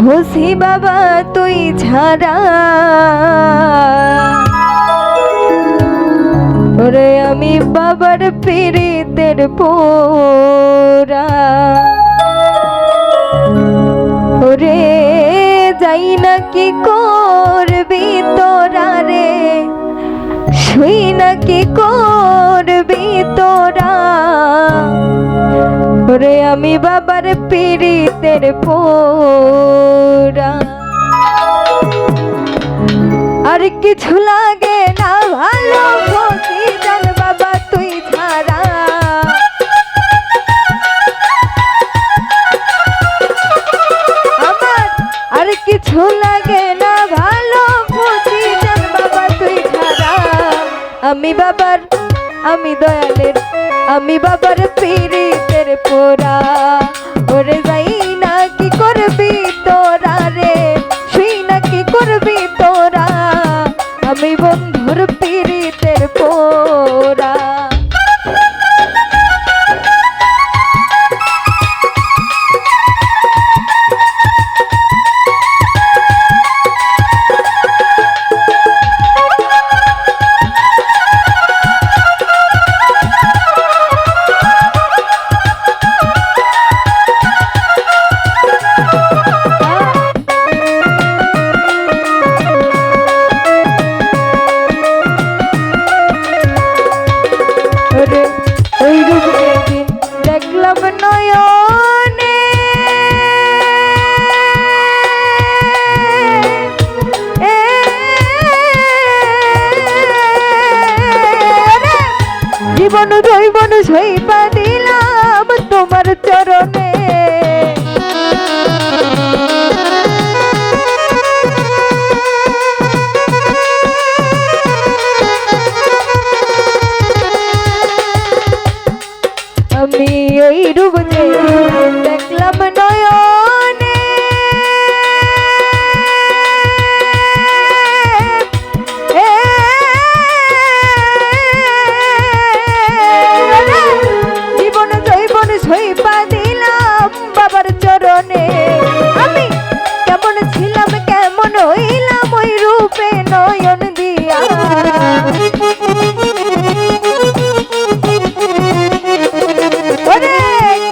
খুশি বাবা তুই ছাড়া ওরে আমি বাবার পীড়িতের পোরা ওরে যাই না কি করবি তোরা রে শুই না কি করবি তোরা ওরে আমি বাবার পীড়িতের পোরা আর কিছু লাগে না ভালো খুশি জান বাবা তুই ছাড়া আমার আর কিছু লাগে না ভালো খুশি জান বাবা তুই ছাড়া আমি বাবার আমি দয়ালের আমি বাবার পীড়িতের পোরা ওরে যাই না কি করবি তোরা রে শুই না কি করবি তোরা আমি বন্ধুর পীড়িতের পোরা ওই রূপ যেদিন দেখলাম নয়নে জীবন জৈবন সইপা দিলাম তোমার চরণে আমি ওই রূপ দেখলাম নয়নে জীবন জৈবন সইপা দিলাম বাবার চরণে আমি কেমন ছিলাম কেমন হইলাম ওই রূপে নয়ন দিয়া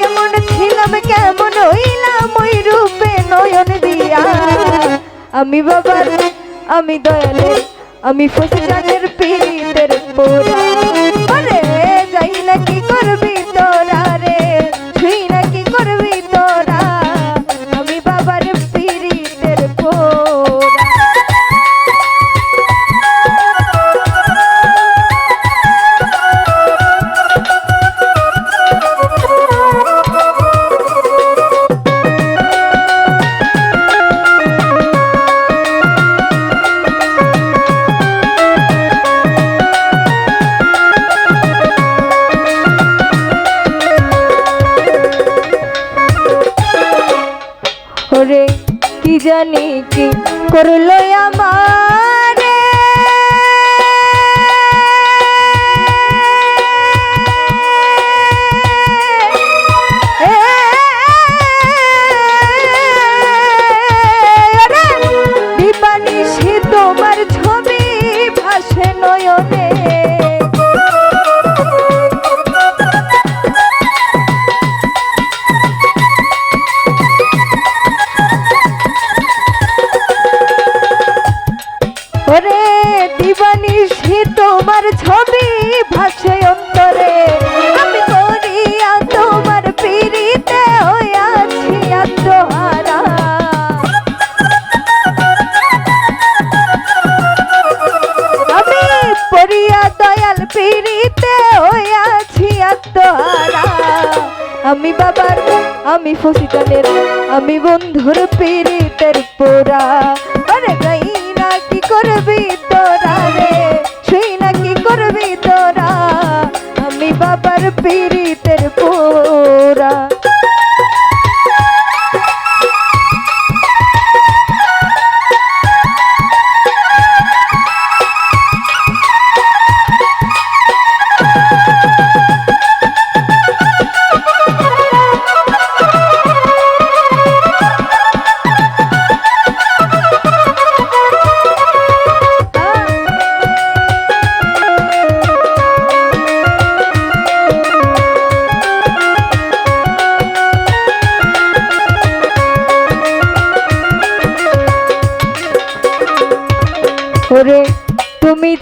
কেমন ছিলাম কেমন হইলাম ওই রূপে নয়ন দিয়া আমি বাবার আমি দয়ালের আমি ফসিজানের পীড়িতের পোরা ওরে যাই না কি করবি তোরা রে শুই না কি করবি তোরা আমি বাবার পীড়িতের পোরা ওরে কি জানি কি করলো আমারে দিবানিশি তোমার ছবি ভাসে নয়নে ওরে দিবানিশি তোমার ছবি ভাসে অন্তরে আমি করিয়া তোমার পীড়িতে হইয়াছি আত্মহারা আমি পড়িয়া দয়াল পীড়িতে হইয়াছি আত্মহারা আমি বাবার আমি ফসিজানের আমি বন্ধুর পীড়িতের পোরা আরে যাই না কি করবি তোরা রে শুই না কি করবি তোরা আমি বাবার পীড়িতের পোরা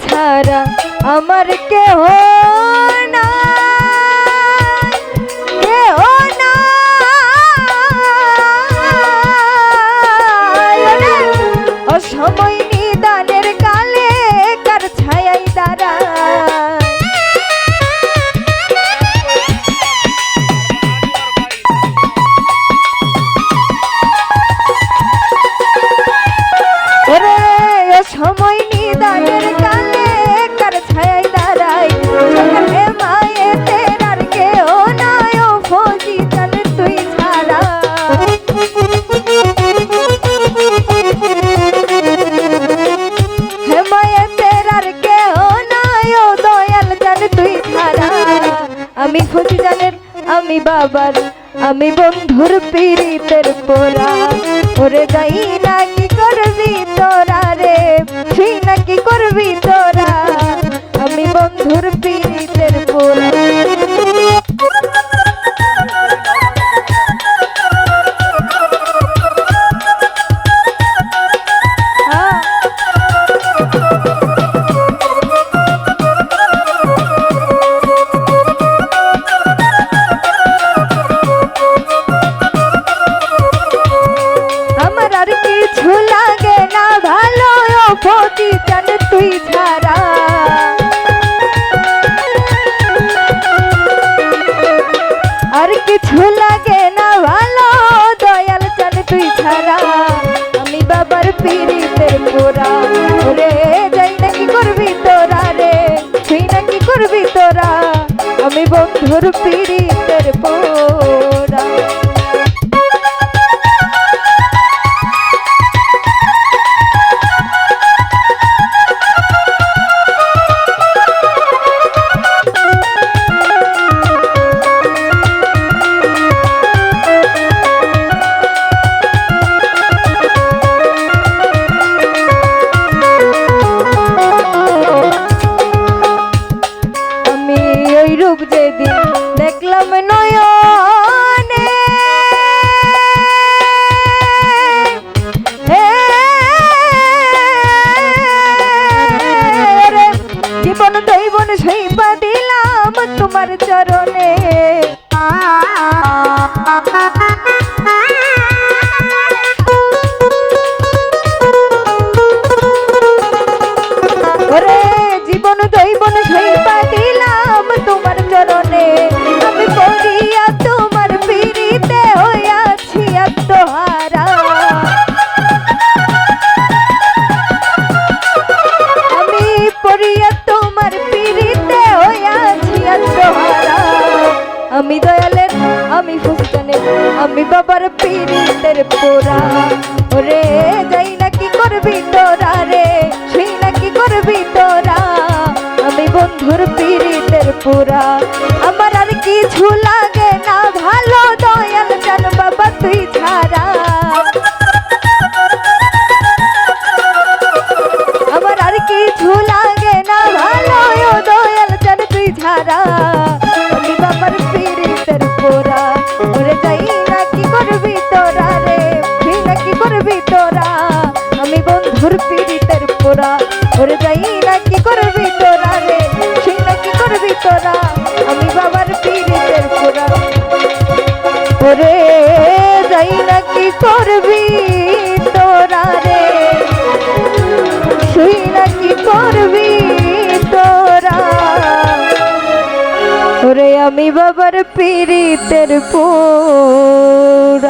ছাড়া আমার কেহ না, কেহ না। অসময় নিদানের কালে কার ছায়াই দাঁড়ায়। সময় নিদানের কালে কার ছায়াই দাঁড়াই। হে মায়ে তেরার কেউ নাই ও ফৌজি জান তুই ছাড়া। হে মায়ে তেরার কেউ নাই ও দয়াল জান তুই ছাড়া। আমি ফৌজি জানের আমি বাবার আমি বন্ধুর পীড়িতের পোড়া। ওরে যাই না কি করবি তোরা রে, তুই না কি করবি তোরা। আমি বন্ধুর পীড়িতের পোড়া। ফৌজি জান তুই ছাড়া। আর কিছু লাগে না ভালো দয়াল জান তুই ছাড়া। আমি বাবার পীড়িতের পোড়া। ওরে যাই নাকি করবি তোরা রে, তুই নাকি করবি তোরা। আমি বন্ধুর পীড়িতের পোড়া। রূপ যেদিন দেখলাম নয়নে, জীবন দৈবন সইবা দিলাম তোমার চরণে। ওরে জীবন দৈবন সইবা দিলাম তোমার চরণে। আমি পড়িয়া তোমার পীড়িতে হইয়াছি আত্মহারা। আমি পড়িয়া তোমার পীড়িতে হইয়াছি আত্মহারা। আমি দয়ালের আমি ফুসকানের আমি বাবার পীড়িতের পোড়া। ওরে যাই নাকি করবি তোরা রে, সেই নাকি করবি তোরা। আমি বন্ধুর পীড়িতের পোড়া। আমার আর কিছু লাগে না ভালো দয়াল জান বাবা তুই ছাড়া। আমার আর কিছু লাগে না ভালো দয়াল জান তুই ছাড়া। আমি বাবার পীড়িতের পোড়া। ওরে যাই নাকি করবি তোরা রে, তুই নাকি করবি তোরা। আমি বন্ধুর পীড়িতের পোড়া। ওরে যাই নাকি করবি তোরা রে, সেই নাকি করবি তোরা। আমি বাবার পীড়িতের পোড়া। ওরে যাই নাকি করবি তোরা রে, সেই নাকি করবি তোরা। ওরে আমি বাবার পীড়িতের পোড়া।